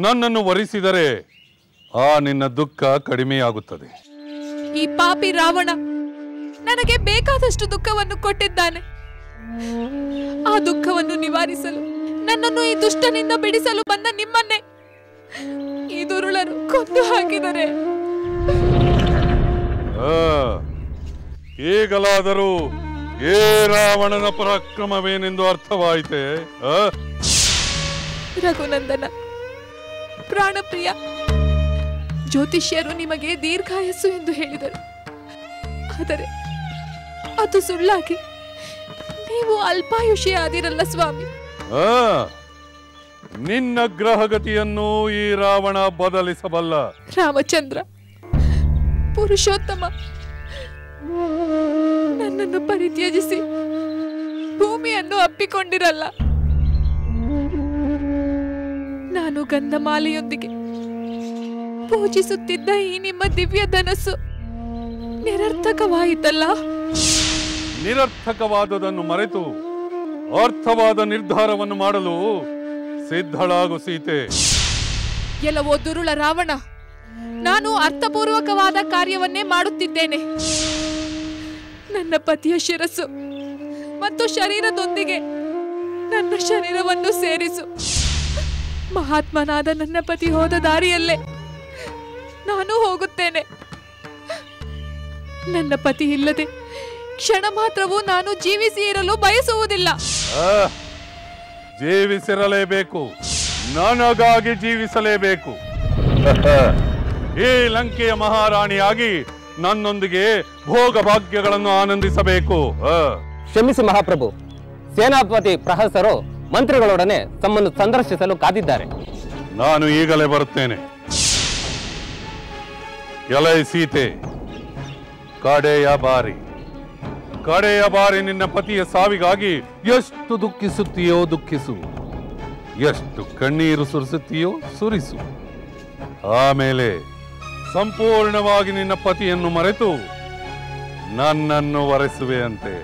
ನನ್ನನ್ನು ವರಿಸಿದರೆ ಆ ನಿನ್ನ ದುಃಖ ಕಡಿಮೆಯಾಗುತ್ತದೆ. ಈ ಪಾಪಿ ರಾವಣ ನನಗೆ ಬೇಕಾದಷ್ಟು ದುಃಖವನ್ನು ಕೊಟ್ಟಿದ್ದಾನೆ. ಆ ದುಃಖವನ್ನು ನಿವಾರಿಸಲು, ನನ್ನನ್ನು ಈ ದುಷ್ಟನಿಂದ ಬಿಡಿಸಲು ಬಂದ ನಿಮ್ಮನ್ನೇ ಈ ದುರುಳರು ಕೊಂದು ಹಾಕಿದರೆ. ಈಗಲಾದರೂ ಏ ರಾವಣನ ಪರಾಕ್ರಮವೇನೆಂದು ಅರ್ಥವಾಯಿತೆ? ರಘುನಂದನ, ಪ್ರಾಣಪ್ರಿಯ, ಜ್ಯೋತಿಷ್ಯರು ನಿಮಗೆ ದೀರ್ಘಾಯಸ್ಸು ಎಂದು ಹೇಳಿದರು. ಆದರೆ ಅದು ಸುಳ್ಳಾಗಿ ನೀವು ಅಲ್ಪಾಯುಷಿಯಾದಿರಲ್ಲ ಸ್ವಾಮಿ. ನಿನ್ನ ಗ್ರಹಗತಿಯನ್ನು ಈ ರಾವಣ ಬದಲಿಸಬಲ್ಲ. ರಾಮಚಂದ್ರ, ಪುರುಷೋತ್ತಮ, ನನ್ನನ್ನು ಪರಿತ್ಯಜಿಸಿ ಭೂಮಿಯನ್ನು ಅಪ್ಪಿಕೊಂಡಿರಲ್ಲ. ನಾನು ಗಂಧಮಾಲೆಯೊಂದಿಗೆ ಪೂಜಿಸುತ್ತಿದ್ದ ಈ ನಿಮ್ಮ ದಿವ್ಯ ಧನಸ್ಸು ನಿರರ್ಥಕವಾಯಿತಲ್ಲ. ನಿರರ್ಥಕವಾದುದನ್ನು ಮರೆತು ಅರ್ಥವಾದ ನಿರ್ಧಾರವನ್ನು ಮಾಡಲು ಸಿದ್ಧಳಾಗು ಸೀತೆ. ಎಲ್ಲವೋ ದುರುಳ ರಾವಣ, ನಾನು ಅರ್ಥಪೂರ್ವಕವಾದ ಕಾರ್ಯವನ್ನೇ ಮಾಡುತ್ತಿದ್ದೇನೆ. ನನ್ನ ಪತಿಯ ಶಿರಸ್ಸು ಮತ್ತು ಶರೀರದೊಂದಿಗೆ ನನ್ನ ಶರೀರವನ್ನು ಸೇರಿಸು. ಮಹಾತ್ಮನಾದ ನನ್ನ ಪತಿ ಹೋದ ದಾರಿಯಲ್ಲೇ ನಾನು ಹೋಗುತ್ತೇನೆ. ನನ್ನ ಪತಿ ಇಲ್ಲದೆ ಕ್ಷಣ ಮಾತ್ರವೂ ನಾನು ಜೀವಿಸಿ ಇರಲು ಬಯಸುವುದಿಲ್ಲ. ಜೀವಿಸಿರಲೇಬೇಕು, ನನಗಾಗಿ ಜೀವಿಸಲೇಬೇಕು. ಈ ಲಂಕೆಯ ಮಹಾರಾಣಿಯಾಗಿ ನನ್ನೊಂದಿಗೆ ಭೋಗ ಭಾಗ್ಯಗಳನ್ನು ಆನಂದಿಸಬೇಕು. ಕ್ಷಮಿಸಿ ಮಹಾಪ್ರಭು, ಸೇನಾಪತಿ ಪ್ರಹಸರು ಮಂತ್ರಿಗಳೊಡನೆ ತಮ್ಮನ್ನು ಸಂದರ್ಶಿಸಲು ಕಾದಿದ್ದಾರೆ. ನಾನು ಈಗಲೇ ಬರುತ್ತೇನೆ. ಎಲೈ ಸೀತೆ, ಕಡೆಯ ಬಾರಿ ನಿನ್ನ ಪತಿಯ ಸಾವಿಗಾಗಿ ಎಷ್ಟು ದುಃಖಿಸುತ್ತೀಯೋ ದುಃಖಿಸು, ಎಷ್ಟು ಕಣ್ಣೀರು ಸುರಿಸುತ್ತೀಯೋ ಸುರಿಸು. ಆಮೇಲೆ ಸಂಪೂರ್ಣವಾಗಿ ನಿನ್ನ ಪತಿಯನ್ನು ಮರೆತು ನನ್ನನ್ನು ವರೆಸುವೆಯಂತೆ.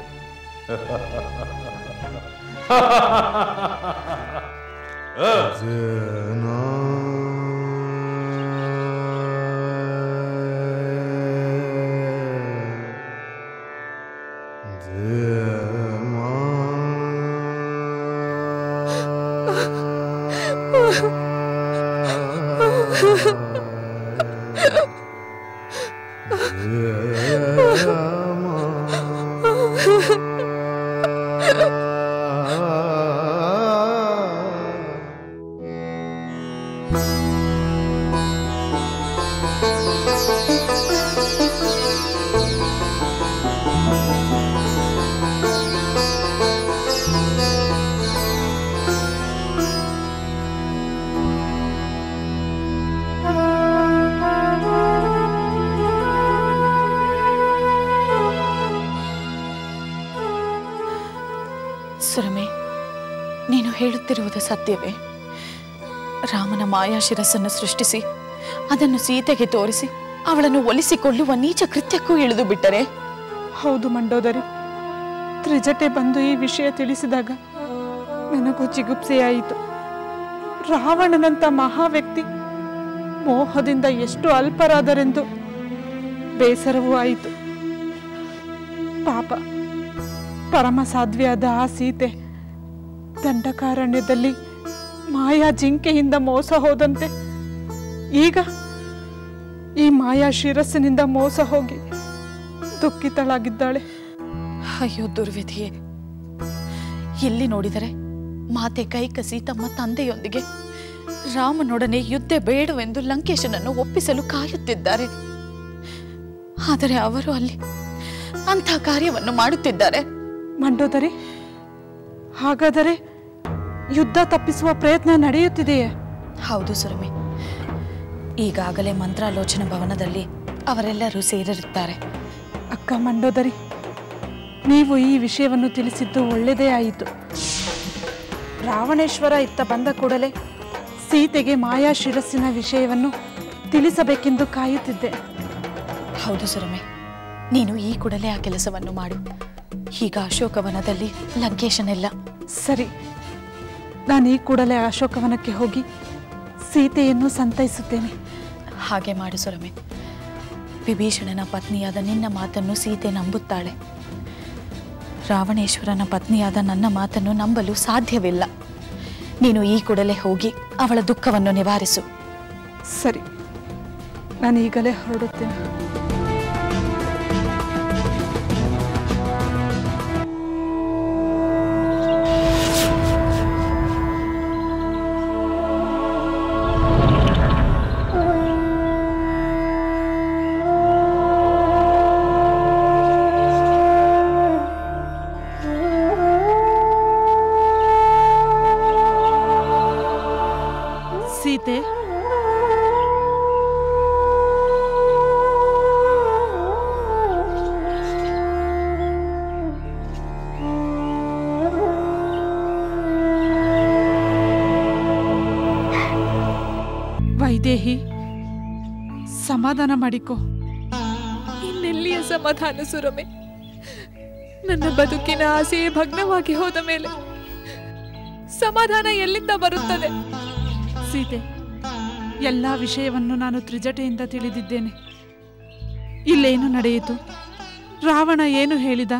ಸುರಮೆ, ನೀನು ಹೇಳುತ್ತಿರುವುದು ಸತ್ಯವೇ? ರಾಮನ ಮಾಯಾ ಶಿರಸ್ಸನ್ನು ಸೃಷ್ಟಿಸಿ ಅದನ್ನು ಸೀತೆಗೆ ತೋರಿಸಿ ಅವಳನ್ನು ಒಲಿಸಿಕೊಳ್ಳುವ ನೀಚ ಕೃತ್ಯಕ್ಕೂ ಇಳಿದು ಬಿಟ್ಟರೆ? ಹೌದು ಮಂಡೋದರಿ, ತ್ರಿಜಟೆ ಬಂದು ಈ ವಿಷಯ ತಿಳಿಸಿದಾಗ ನನಗೂ ಜಿಗುಪ್ಸೆಯಾಯಿತು. ರಾವಣನಂತ ಮಹಾ ವ್ಯಕ್ತಿ ಮೋಹದಿಂದ ಎಷ್ಟು ಅಲ್ಪರಾದರೆಂದು ಬೇಸರವೂ ಆಯಿತು. ಪಾಪ, ಪರಮ ಸಾಧ್ವಿಯಾದ ಆ ಸೀತೆ ದಂಡಕಾರಣ್ಯದಲ್ಲಿ ಮಾಯಾ ಜಿಂಕೆಯಿಂದ ಮೋಸ ಹೋದಂತೆ ಈಗ ಈ ಮಾಯಾ ಶಿರಸ್ಸಿನಿಂದ ಮೋಸ ಹೋಗಿ ದುಃಖಿತಳಾಗಿದ್ದಾಳೆ. ಅಯ್ಯೋ ದುರ್ವಿಧಿಯೇ! ಎಲ್ಲಿ ನೋಡಿದರೆ ಮಾತೆ ಕೈಕಸಿ ತಮ್ಮ ತಂದೆಯೊಂದಿಗೆ ರಾಮನೊಡನೆ ಯುದ್ಧ ಬೇಡವೆಂದು ಲಂಕೇಶನನ್ನು ಒಪ್ಪಿಸಲು ಕಾಯುತ್ತಿದ್ದಾರೆ. ಆದರೆ ಅವರು ಅಲ್ಲಿ ಅಂಥ ಕಾರ್ಯವನ್ನು ಮಾಡುತ್ತಿದ್ದಾರೆ. ಮಂಡೋದರಿ, ಹಾಗಾದರೆ ಯುದ್ಧ ತಪ್ಪಿಸುವ ಪ್ರಯತ್ನ ನಡೆಯುತ್ತಿದೆಯೇ? ಹೌದು ಸುರಮಿ, ಈಗಾಗಲೇ ಮಂತ್ರಾಲೋಚನ ಭವನದಲ್ಲಿ ಅವರೆಲ್ಲರೂ ಸೇರಿರುತ್ತಾರೆ. ಅಕ್ಕ ಮಂಡೋದರಿ, ನೀವು ಈ ವಿಷಯವನ್ನು ತಿಳಿಸಿದ್ದು ಒಳ್ಳೆಯದೇ ಆಯಿತು. ರಾವಣೇಶ್ವರ ಇತ್ತ ಬಂದ ಕೂಡಲೇ ಸೀತೆಗೆ ಮಾಯಾ ಶಿರಸ್ಸಿನ ವಿಷಯವನ್ನು ತಿಳಿಸಬೇಕೆಂದು ಕಾಯುತ್ತಿದ್ದೆ. ಹೌದು ಸುರಮೆ, ನೀನು ಈ ಕೂಡಲೇ ಆ ಕೆಲಸವನ್ನು ಮಾಡು. ಈಗ ಅಶೋಕವನದಲ್ಲಿ ಲಂಕೇಶನೆಲ್ಲ. ಸರಿ, ನಾನು ಈ ಕೂಡಲೇ ಅಶೋಕವನಕ್ಕೆ ಹೋಗಿ ಸೀತೆಯನ್ನು ಸಂತೈಸುತ್ತೇನೆ. ಹಾಗೆ ಮಾಡು ಸುರಮೆ. ವಿಭೀಷಣನ ಪತ್ನಿಯಾದ ನಿನ್ನ ಮಾತನ್ನು ಸೀತೆ ನಂಬುತ್ತಾಳೆ. ರಾವಣೇಶ್ವರನ ಪತ್ನಿಯಾದ ನನ್ನ ಮಾತನ್ನು ನಂಬಲು ಸಾಧ್ಯವಿಲ್ಲ. ನೀನು ಈ ಕೂಡಲೇ ಹೋಗಿ ಅವಳ ದುಃಖವನ್ನು ನಿವಾರಿಸು. ಸರಿ, ನಾನು ಈಗಲೇ ಹೊರಡುತ್ತೇನೆ. ಸೀತೆ, ವೈದೇಹಿ, ಸಮಾಧಾನ ಮಾಡಿಕೋ. ಇನ್ನೆಲ್ಲಿಯ ಸಮಾಧಾನ ಸುರಮೆ? ನನ್ನ ಬದುಕಿನ ಆಸೆಯೇ ಭಗ್ನವಾಗಿ ಹೋದ ಮೇಲೆ ಸಮಾಧಾನ ಎಲ್ಲಿಂದ ಬರುತ್ತದೆ? ಸೀತೆ, ಎಲ್ಲ ವಿಷಯವನ್ನು ನಾನು ತ್ರಿಜಟೆಯಿಂದ ತಿಳಿದಿದ್ದೇನೆ. ಇಲ್ಲೇನು ನಡೆಯಿತು? ರಾವಣ ಏನು ಹೇಳಿದ?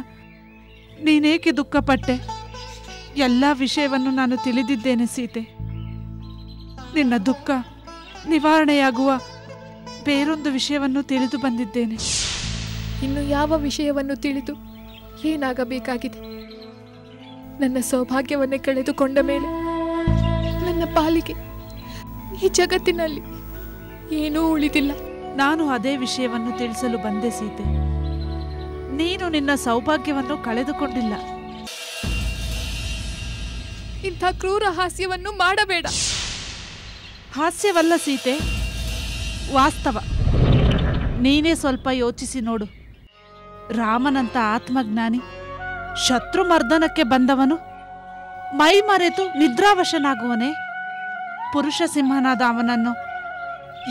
ನೀನೇಕೆ ದುಃಖಪಟ್ಟೆ? ಎಲ್ಲ ವಿಷಯವನ್ನು ನಾನು ತಿಳಿದಿದ್ದೇನೆ ಸೀತೆ. ನಿನ್ನ ದುಃಖ ನಿವಾರಣೆಯಾಗುವ ಬೇರೊಂದು ವಿಷಯವನ್ನು ತಿಳಿದು ಬಂದಿದ್ದೇನೆ. ಇನ್ನು ಯಾವ ವಿಷಯವನ್ನು ತಿಳಿದು ಏನಾಗಬೇಕಾಗಿದೆ? ನನ್ನ ಸೌಭಾಗ್ಯವನ್ನೇ ಕಳೆದುಕೊಂಡ ಮೇಲೆ ನನ್ನ ಪಾಲಿಗೆ ಈ ಜಗತ್ತಿನಲ್ಲಿ ಏನೂ ಉಳಿದಿಲ್ಲ. ನಾನು ಅದೇ ವಿಷಯವನ್ನು ತಿಳಿಸಲು ಬಂದೆ ಸೀತೆ. ನೀನು ನಿನ್ನ ಸೌಭಾಗ್ಯವನ್ನು ಕಳೆದುಕೊಂಡಿಲ್ಲ. ಇಂಥ ಕ್ರೂರ ಹಾಸ್ಯವನ್ನು ಮಾಡಬೇಡ. ಹಾಸ್ಯವಲ್ಲ ಸೀತೆ, ವಾಸ್ತವ. ನೀನೇ ಸ್ವಲ್ಪ ಯೋಚಿಸಿ ನೋಡು. ರಾಮನಂತ ಆತ್ಮಜ್ಞಾನಿ ಶತ್ರು ಮರ್ದನಕ್ಕೆ ಬಂದವನು ಮೈ ಮರೆತು ನಿದ್ರಾವಶನಾಗುವನೇ? ಪುರುಷ ಸಿಂಹನಾದ ಅವನನ್ನು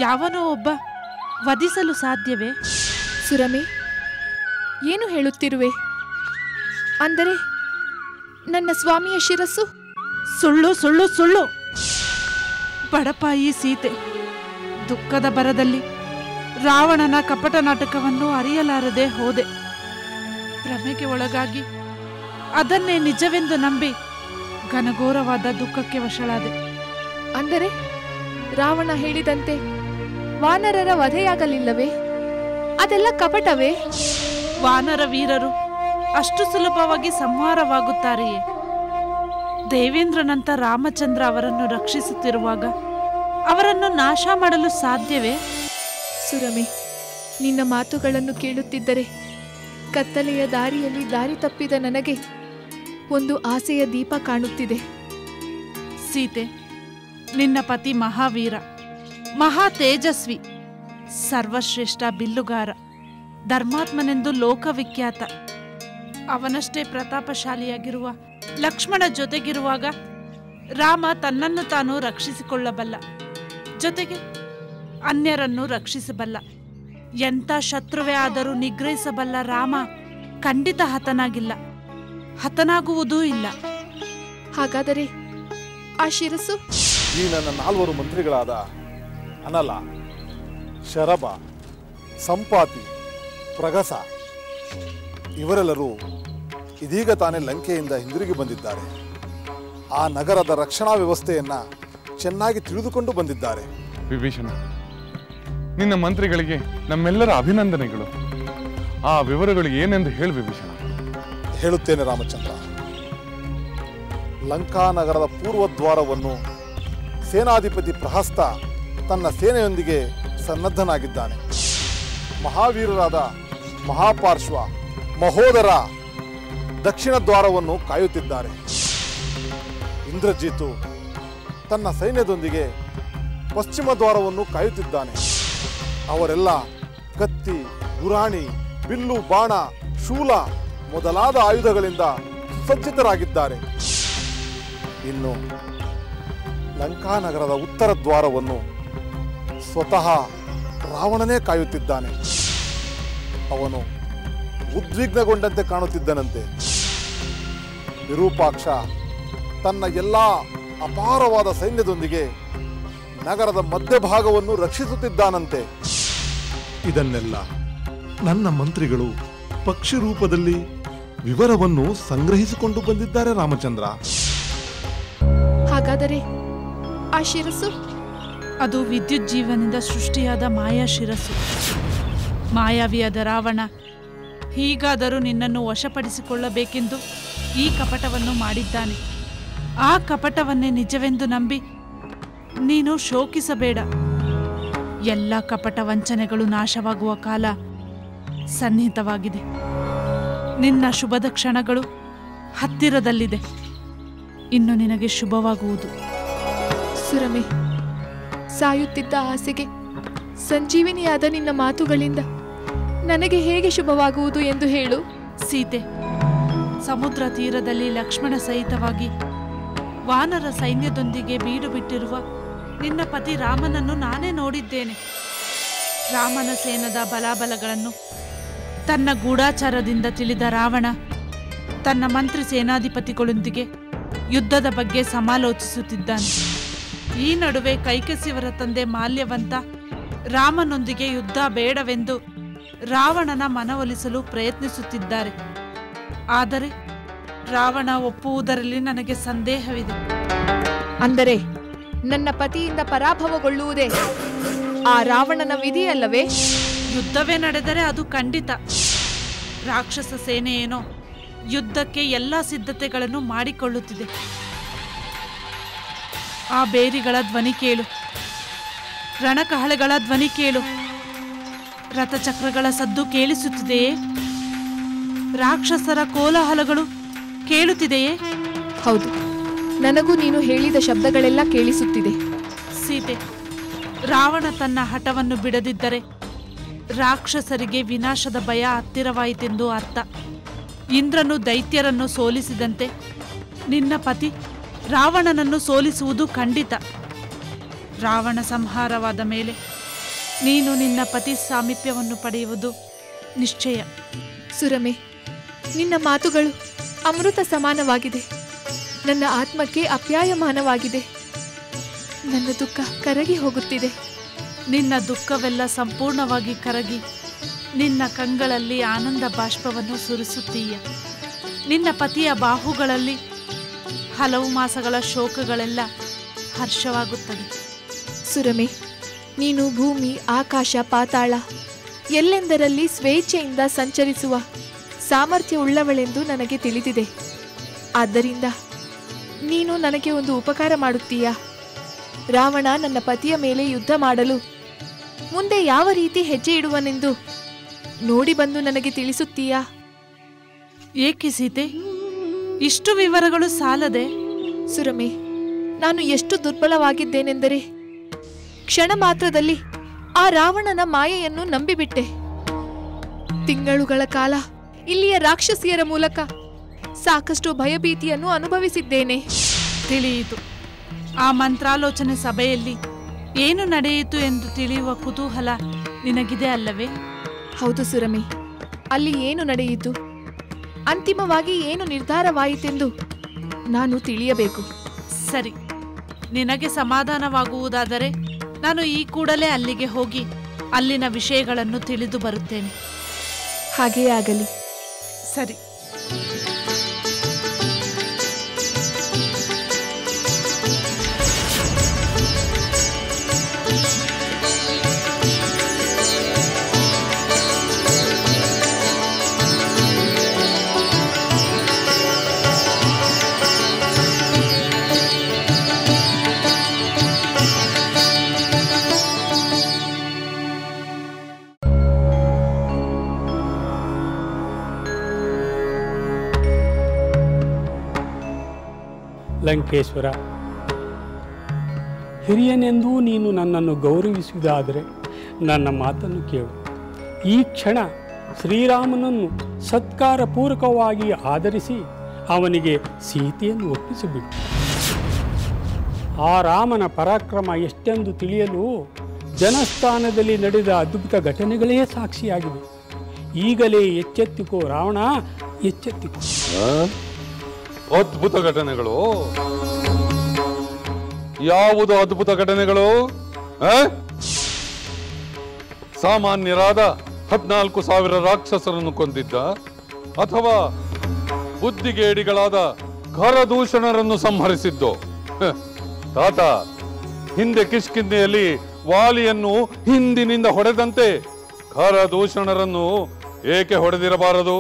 ಯಾವನೋ ಒಬ್ಬ ವಧಿಸಲು ಸಾಧ್ಯವೇ? ಸುರಮೆ, ಏನು ಹೇಳುತ್ತಿರುವೆ? ಅಂದರೆ ನನ್ನ ಸ್ವಾಮಿಯ ಶಿರಸ್ಸು? ಸುಳ್ಳು, ಸುಳ್ಳು, ಸುಳ್ಳು. ಬಡಪಾಯಿ ಸೀತೆ, ದುಃಖದ ಬರದಲ್ಲಿ ರಾವಣನ ಕಪಟ ನಾಟಕವನ್ನು ಅರಿಯಲಾರದೆ ಹೋದೆ. ಭ್ರಮೆಗೆ ಒಳಗಾಗಿ ಅದನ್ನೇ ನಿಜವೆಂದು ನಂಬಿ ಘನಘೋರವಾದ ದುಃಖಕ್ಕೆ ವಶಳಾದೆ. ಅಂದರೆ ರಾವಣ ಹೇಳಿದಂತೆ ವಾನರರ ವಧೆಯಾಗಲಿಲ್ಲವೇ? ಅದೆಲ್ಲ ಕಪಟವೇ? ವಾನರ ವೀರರು ಅಷ್ಟು ಸುಲಭವಾಗಿ ಸಂಹಾರವಾಗುತ್ತಾರೆಯೇ? ದೇವೇಂದ್ರನಂತ ರಾಮಚಂದ್ರ ಅವರನ್ನು ರಕ್ಷಿಸುತ್ತಿರುವಾಗ ಅವರನ್ನು ನಾಶ ಮಾಡಲು ಸಾಧ್ಯವೇ? ಸುರಮೆ, ನಿನ್ನ ಮಾತುಗಳನ್ನು ಕೇಳುತ್ತಿದ್ದರೆ ಕತ್ತಲೆಯ ದಾರಿಯಲ್ಲಿ ದಾರಿ ತಪ್ಪಿದ ನನಗೆ ಒಂದು ಆಸೆಯ ದೀಪ ಕಾಣುತ್ತಿದೆ. ಸೀತೆ, ನಿನ್ನ ಪತಿ ಮಹಾವೀರ, ಮಹಾ ತೇಜಸ್ವಿ, ಸರ್ವಶ್ರೇಷ್ಠ ಬಿಲ್ಲುಗಾರ, ಧರ್ಮಾತ್ಮನೆಂದು ಲೋಕವಿಖ್ಯಾತ. ಅವನಷ್ಟೇ ಪ್ರತಾಪಶಾಲಿಯಾಗಿರುವ ಲಕ್ಷ್ಮಣ ಜೊತೆಗಿರುವಾಗ ರಾಮ ತನ್ನನ್ನು ತಾನು ರಕ್ಷಿಸಿಕೊಳ್ಳಬಲ್ಲ, ಜೊತೆಗೆ ಅನ್ಯರನ್ನು ರಕ್ಷಿಸಬಲ್ಲ. ಎಂಥ ಶತ್ರುವೇ ಆದರೂ ನಿಗ್ರಹಿಸಬಲ್ಲ ರಾಮ ಖಂಡಿತ ಹತನಾಗಿಲ್ಲ, ಹತನಾಗುವುದೂ ಇಲ್ಲ. ಹಾಗಾದರೆ ಆ ಶಿರಸ್ಸು? ಈ ನನ್ನ 4 ಮಂತ್ರಿಗಳಾದ ಅನಲ, ಶರಭ, ಸಂಪಾತಿ, ಪ್ರಗಸ ಇವರೆಲ್ಲರೂ ಇದೀಗ ತಾನೇ ಲಂಕೆಯಿಂದ ಹಿಂದಿರುಗಿ ಬಂದಿದ್ದಾರೆ. ಆ ನಗರದ ರಕ್ಷಣಾ ವ್ಯವಸ್ಥೆಯನ್ನ ಚೆನ್ನಾಗಿ ತಿಳಿದುಕೊಂಡು ಬಂದಿದ್ದಾರೆ. ವಿಭೀಷಣ, ನಿನ್ನ ಮಂತ್ರಿಗಳಿಗೆ ನಮ್ಮೆಲ್ಲರ ಅಭಿನಂದನೆಗಳು. ಆ ವಿವರಗಳು ಏನೆಂದು ಹೇಳು ವಿಭೀಷಣ. ಹೇಳುತ್ತೇನೆ ರಾಮಚಂದ್ರ. ಲಂಕಾ ನಗರದ ಪೂರ್ವದ್ವಾರವನ್ನು ಸೇನಾಧಿಪತಿ ಪ್ರಹಸ್ತ ತನ್ನ ಸೇನೆಯೊಂದಿಗೆ ಸನ್ನದ್ಧನಾಗಿದ್ದಾನೆ. ಮಹಾವೀರರಾದ ಮಹಾಪಾರ್ಶ್ವ, ಮಹೋದರ ದಕ್ಷಿಣ ದ್ವಾರವನ್ನು ಕಾಯುತ್ತಿದ್ದಾರೆ. ಇಂದ್ರಜಿತು ತನ್ನ ಸೈನ್ಯದೊಂದಿಗೆ ಪಶ್ಚಿಮ ದ್ವಾರವನ್ನು ಕಾಯುತ್ತಿದ್ದಾನೆ. ಅವರೆಲ್ಲ ಕತ್ತಿ, ಗುರಾಣಿ, ಬಿಲ್ಲು, ಬಾಣ, ಶೂಲ ಮೊದಲಾದ ಆಯುಧಗಳಿಂದ ಸುಸಜ್ಜಿತರಾಗಿದ್ದಾರೆ. ಇನ್ನು ಲಂಕಾನಗರದ ಉತ್ತರ ದ್ವಾರವನ್ನು ಸ್ವತಃ ರಾವಣನೇ ಕಾಯುತ್ತಿದ್ದಾನೆ. ಅವನು ಉದ್ವಿಗ್ನಗೊಂಡಂತೆ ಕಾಣುತ್ತಿದ್ದನಂತೆ. ವಿರೂಪಾಕ್ಷ ತನ್ನ ಎಲ್ಲ ಅಪಾರವಾದ ಸೈನ್ಯದೊಂದಿಗೆ ನಗರದ ಮಧ್ಯಭಾಗವನ್ನು ರಕ್ಷಿಸುತ್ತಿದ್ದಾನಂತೆ. ಇದನ್ನೆಲ್ಲ ನನ್ನ ಮಂತ್ರಿಗಳು ಪಕ್ಷಿ ರೂಪದಲ್ಲಿ ವಿವರವನ್ನು ಸಂಗ್ರಹಿಸಿಕೊಂಡು ಬಂದಿದ್ದಾರೆ ರಾಮಚಂದ್ರ. ಹಾಗಾದರೆ ಆ ಶಿರಸ್ಸು? ಅದು ವಿದ್ಯುತ್ ಜೀವನದಿಂದ ಸೃಷ್ಟಿಯಾದ ಮಾಯಾ ಶಿರಸ್ಸು. ಮಾಯಾವಿಯಾದ ರಾವಣ ಹೀಗಾದರೂ ನಿನ್ನನ್ನು ವಶಪಡಿಸಿಕೊಳ್ಳಬೇಕೆಂದು ಈ ಕಪಟವನ್ನು ಮಾಡಿದ್ದಾನೆ. ಆ ಕಪಟವನ್ನೇ ನಿಜವೆಂದು ನಂಬಿ ನೀನು ಶೋಕಿಸಬೇಡ. ಎಲ್ಲ ಕಪಟ ವಂಚನೆಗಳು ನಾಶವಾಗುವ ಕಾಲ ಸನ್ನಿಹಿತವಾಗಿದೆ. ನಿನ್ನ ಶುಭದ ಕ್ಷಣಗಳು ಹತ್ತಿರದಲ್ಲಿದೆ. ಇನ್ನು ನಿನಗೆ ಶುಭವಾಗುವುದು. ಸುರಮೆ, ಸಾಯುತ್ತಿದ್ದ ಆಸೆಗೆ ಸಂಜೀವಿನಿಯಾದ ನಿನ್ನ ಮಾತುಗಳಿಂದ ನನಗೆ ಹೇಗೆ ಶುಭವಾಗುವುದು ಎಂದು ಹೇಳು. ಸೀತೆ, ಸಮುದ್ರ ತೀರದಲ್ಲಿ ಲಕ್ಷ್ಮಣ ಸಹಿತವಾಗಿ ವಾನರ ಸೈನ್ಯದೊಂದಿಗೆ ಬೀಡು ಬಿಟ್ಟಿರುವ ನಿನ್ನ ಪತಿ ರಾಮನನ್ನು ನಾನೇ ನೋಡಿದ್ದೇನೆ. ರಾಮನ ಸೇನದ ಬಲಾಬಲಗಳನ್ನು ತನ್ನ ಗೂಢಾಚಾರದಿಂದ ತಿಳಿದ ರಾವಣ ತನ್ನ ಮಂತ್ರಿ ಸೇನಾಧಿಪತಿಗಳೊಂದಿಗೆ ಯುದ್ಧದ ಬಗ್ಗೆ ಸಮಾಲೋಚಿಸುತ್ತಿದ್ದಾನೆ. ಈ ನಡುವೆ ಕೈಕಸಿಯವರ ತಂದೆ ಮಾಲ್ಯವಂತ ರಾಮನೊಂದಿಗೆ ಯುದ್ಧ ಬೇಡವೆಂದು ರಾವಣನ ಮನವೊಲಿಸಲು ಪ್ರಯತ್ನಿಸುತ್ತಿದ್ದಾರೆ. ಆದರೆ ರಾವಣ ಒಪ್ಪುವುದರಲ್ಲಿ ನನಗೆ ಸಂದೇಹವಿದೆ. ಅಂದರೆ ನನ್ನ ಪತಿಯಿಂದ ಪರಾಭವಗೊಳ್ಳುವುದೇ ಆ ರಾವಣನ ವಿಧಿಯಲ್ಲವೇ? ಯುದ್ಧವೇ ನಡೆದರೆ ಅದು ಖಂಡಿತ. ರಾಕ್ಷಸ ಸೇನೆಯೇನೋ ಯುದ್ಧಕ್ಕೆ ಎಲ್ಲ ಸಿದ್ಧತೆಗಳನ್ನು ಮಾಡಿಕೊಳ್ಳುತ್ತಿದೆ. ಆ ಬೇರಿಗಳ ಧ್ವನಿ ಕೇಳು, ರಣಕಹಳೆಗಳ ಧ್ವನಿ ಕೇಳು. ರಥಚಕ್ರಗಳ ಸದ್ದು ಕೇಳಿಸುತ್ತಿದೆಯೇ? ರಾಕ್ಷಸರ ಕೋಲಾಹಲಗಳು ಕೇಳುತ್ತಿದೆಯೇ? ಹೌದು, ನನಗೂ ನೀನು ಹೇಳಿದ ಶಬ್ದಗಳೆಲ್ಲ ಕೇಳಿಸುತ್ತಿದೆ. ಸೀತೆ, ರಾವಣ ತನ್ನ ಹಠವನ್ನು ಬಿಡದಿದ್ದರೆ ರಾಕ್ಷಸರಿಗೆ ವಿನಾಶದ ಭಯ ಹತ್ತಿರವಾಯಿತೆಂದು ಅರ್ಥ. ಇಂದ್ರನು ದೈತ್ಯರನ್ನು ಸೋಲಿಸಿದಂತೆ ನಿನ್ನ ಪತಿ ರಾವಣನನ್ನು ಸೋಲಿಸುವುದು ಖಂಡಿತ. ರಾವಣ ಸಂಹಾರವಾದ ಮೇಲೆ ನೀನು ನಿನ್ನ ಪತಿ ಸಾಮೀಪ್ಯವನ್ನು ಪಡೆಯುವುದು ನಿಶ್ಚಯ. ಸುರಮೆ, ನಿನ್ನ ಮಾತುಗಳು ಅಮೃತ ಸಮಾನವಾಗಿದೆ. ನನ್ನ ಆತ್ಮಕ್ಕೆ ಅಪ್ಯಾಯಮಾನವಾಗಿದೆ. ನನ್ನ ದುಃಖ ಕರಗಿ ಹೋಗುತ್ತಿದೆ. ನಿನ್ನ ದುಃಖವೆಲ್ಲ ಸಂಪೂರ್ಣವಾಗಿ ಕರಗಿ ನಿನ್ನ ಕಂಗಳಲ್ಲಿ ಆನಂದ ಬಾಷ್ಪವನ್ನು ಸುರಿಸುತ್ತೀಯ. ನಿನ್ನ ಪತಿಯ ಬಾಹುಗಳಲ್ಲಿ ಹಲವು ಮಾಸಗಳ ಶೋಕಗಳೆಲ್ಲ ಹರ್ಷವಾಗುತ್ತದೆ. ಸುರಮೆ, ನೀನು ಭೂಮಿ, ಆಕಾಶ, ಪಾತಾಳ ಎಲ್ಲೆಂದರಲ್ಲಿ ಸ್ವೇಚ್ಛೆಯಿಂದ ಸಂಚರಿಸುವ ಸಾಮರ್ಥ್ಯವುಳ್ಳವಳೆಂದು ನನಗೆ ತಿಳಿದಿದೆ. ಆದ್ದರಿಂದ ನೀನು ನನಗೆ ಒಂದು ಉಪಕಾರ ಮಾಡುತ್ತೀಯಾ? ರಾವಣ ನನ್ನ ಪತಿಯ ಮೇಲೆ ಯುದ್ಧ ಮಾಡಲು ಮುಂದೆ ಯಾವ ರೀತಿ ಹೆಜ್ಜೆ ಇಡುವನೆಂದು ನೋಡಿ ಬಂದು ನನಗೆ ತಿಳಿಸುತ್ತೀಯಾ? ಏಕೆ ಸೀತೆ, ಇಷ್ಟು ವಿವರಗಳು ಸಾಲದೆ? ಸುರಮೆ, ನಾನು ಎಷ್ಟು ದುರ್ಬಲವಾಗಿದ್ದೇನೆಂದರೆ ಕ್ಷಣ ಮಾತ್ರದಲ್ಲಿ ಆ ರಾವಣನ ಮಾಯೆಯನ್ನು ನಂಬಿಬಿಟ್ಟೆ. ತಿಂಗಳುಗಳ ಕಾಲ ಇಲ್ಲಿಯ ರಾಕ್ಷಸಿಯರ ಮೂಲಕ ಸಾಕಷ್ಟು ಭಯಭೀತಿಯನ್ನು ಅನುಭವಿಸಿದ್ದೇನೆ. ತಿಳಿಯಿತು. ಆ ಮಂತ್ರಾಲೋಚನೆ ಸಭೆಯಲ್ಲಿ ಏನು ನಡೆಯಿತು ಎಂದು ತಿಳಿಯುವ ಕುತೂಹಲ ನಿನಗಿದೆ ಅಲ್ಲವೇ? ಹೌದು ಸುರಮೆ, ಅಲ್ಲಿ ಏನು ನಡೆಯಿತು, ಅಂತಿಮವಾಗಿ ಏನು ನಿರ್ಧಾರವಾಯಿತೆಂದು ನಾನು ತಿಳಿಯಬೇಕು. ಸರಿ, ನಿನಗೆ ಸಮಾಧಾನವಾಗುವುದಾದರೆ ನಾನು ಈ ಕೂಡಲೇ ಅಲ್ಲಿಗೆ ಹೋಗಿ ಅಲ್ಲಿನ ವಿಷಯಗಳನ್ನು ತಿಳಿದು ಬರುತ್ತೇನೆ. ಹಾಗೆಯೇ ಆಗಲಿ. ಸರಿ. ಲಂಕೇಶ್ವರ, ಹಿರಿಯನೆಂದೂ ನೀನು ನನ್ನನ್ನು ಗೌರವಿಸುವುದಾದರೆ ನನ್ನ ಮಾತನ್ನು ಕೇಳು. ಈ ಕ್ಷಣ ಶ್ರೀರಾಮನನ್ನು ಸತ್ಕಾರಪೂರ್ವಕವಾಗಿ ಆದರಿಸಿ ಅವನಿಗೆ ಸೀತೆಯನ್ನು ಒಪ್ಪಿಸಿಬಿಟ್ಟು. ಆ ರಾಮನ ಪರಾಕ್ರಮ ಎಷ್ಟೆಂದು ತಿಳಿಯಲು ಜನಸ್ಥಾನದಲ್ಲಿ ನಡೆದ ಅದ್ಭುತ ಘಟನೆಗಳೇ ಸಾಕ್ಷಿಯಾಗಿವೆ. ಈಗಲೇ ಎಚ್ಚೆತ್ತುಕೋ ರಾವಣ, ಎಚ್ಚೆತ್ತುಕೋ. ಅದ್ಭುತ ಘಟನೆಗಳು ಯಾವುದು ಅದ್ಭುತ ಘಟನೆಗಳು? ಸಾಮಾನ್ಯರಾದ 14,000 ರಾಕ್ಷಸರನ್ನು ಕೊಂದಿದ್ದ, ಅಥವಾ ಬುದ್ಧಿಗೇಡಿಗಳಾದ ಖರದೂಷಣರನ್ನು ಸಂಹರಿಸಿದ್ದು? ತಾತ, ಹಿಂದೆ ಕಿಷ್ಕಿಂಧೆಯಲ್ಲಿ ವಾಲಿಯನ್ನು ಹಿಂದಿನಿಂದ ಹೊಡೆದಂತೆ ಖರದೂಷಣರನ್ನು ಏಕೆ ಹೊಡೆದಿರಬಾರದು?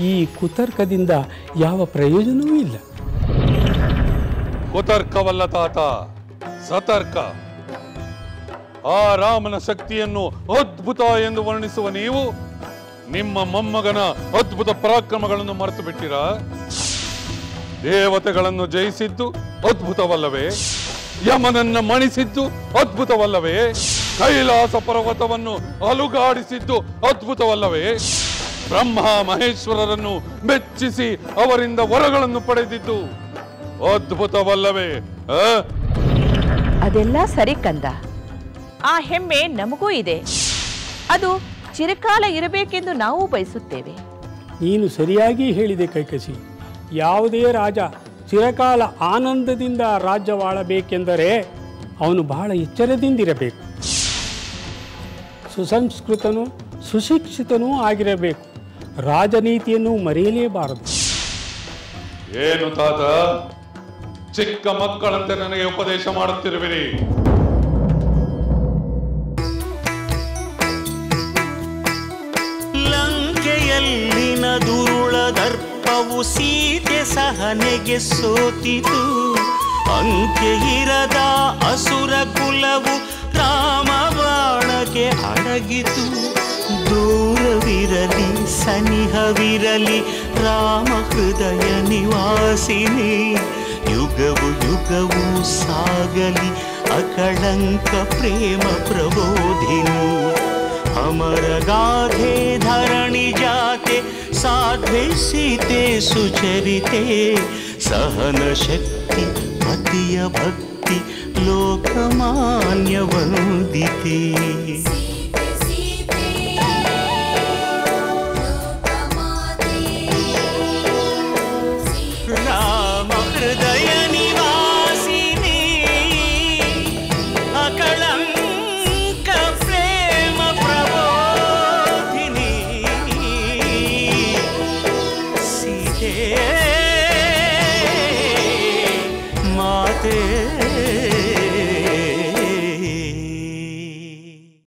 ಈ ಕುತರ್ಕದಿಂದ ಯಾವ ಪ್ರಯೋಜನವೂ ಇಲ್ಲ. ಕುತರ್ಕವಲ್ಲ ತಾತ, ಸತರ್ಕ. ಆ ರಾಮನ ಶಕ್ತಿಯನ್ನು ಅದ್ಭುತ ಎಂದು ವರ್ಣಿಸುವ ನೀವು ನಿಮ್ಮ ಮೊಮ್ಮಗನ ಅದ್ಭುತ ಪರಾಕ್ರಮಗಳನ್ನು ಮರೆತು ಬಿಟ್ಟಿರಾ? ದೇವತೆಗಳನ್ನು ಜಯಿಸಿದ್ದು ಅದ್ಭುತವಲ್ಲವೇ? ಯಮನನ್ನ ಮಣಿಸಿದ್ದು ಅದ್ಭುತವಲ್ಲವೇ? ಕೈಲಾಸ ಪರ್ವತವನ್ನು ಅಲುಗಾಡಿಸಿದ್ದು ಅದ್ಭುತವಲ್ಲವೇ? ಬ್ರಹ್ಮ ಮಹೇಶ್ವರರನ್ನು ಮೆಚ್ಚಿಸಿ ಅವರಿಂದ ವರಗಳನ್ನು ಪಡೆದಿದ್ದು ಅದ್ಭುತವಲ್ಲವೇ? ಅದೆಲ್ಲ ಸರಿ ಕಂದ, ಆ ಹೆಮ್ಮೆ ನಮಗೂ ಇದೆ. ಅದು ಚಿರಕಾಲ ಇರಬೇಕೆಂದು ನಾವು ಬಯಸುತ್ತೇವೆ. ನೀನು ಸರಿಯಾಗಿ ಹೇಳಿದೆ ಕೈಕಸಿ. ಯಾವುದೇ ರಾಜ ಚಿರಕಾಲ ಆನಂದದಿಂದ ರಾಜ್ಯವಾಳಬೇಕೆಂದರೆ ಅವನು ಬಹಳ ಎಚ್ಚರದಿಂದಿರಬೇಕು. ಸುಸಂಸ್ಕೃತನೂ ಸುಶಿಕ್ಷಿತನೂ ಆಗಿರಬೇಕು. ರಾಜನೀತಿಯನ್ನು ಮರೆಯಲೇಬಾರದು. ಏನು ತಾತ, ಚಿಕ್ಕ ಮಕ್ಕಳಂತೆ ನನಗೆ ಉಪದೇಶ ಮಾಡುತ್ತಿರುವಿರಿ? ಲಂಕೆಯಲ್ಲಿನ ದುರುಳ ದರ್ಪವು ಸೀತೆ ಸಹನೆಗೆ ಸೋತಿತು. ಅಂಕೆ ಇರದ ಅಸುರ ಕುಲವು ರಾಮ ಬಾಣಕ್ಕೆ ಅಡಗಿತು. ದೂರವಿರಲಿ ಸನಿಹವಿರಲಿ ರಾಮ ಹೃದಯ ನಿವಾಸಿನಿ. ಯುಗವು ಯುಗವು ಸಾಗಲಿ ಅಕಳಂಕ ಪ್ರೇಮ ಪ್ರಬೋಧಿನಿ. ಅಮರ ಗಾಧೆ ಧರಣಿ ಜಾತೆ ಸಾಧ್ವೆ ಸೀತೆ ಸುಚರಿತೆ. ಸಹನ ಶಕ್ತಿ ಪತಿಯ ಭಕ್ತಿ ಲೋಕಮಾನ್ಯ ವಂದಿತೆ.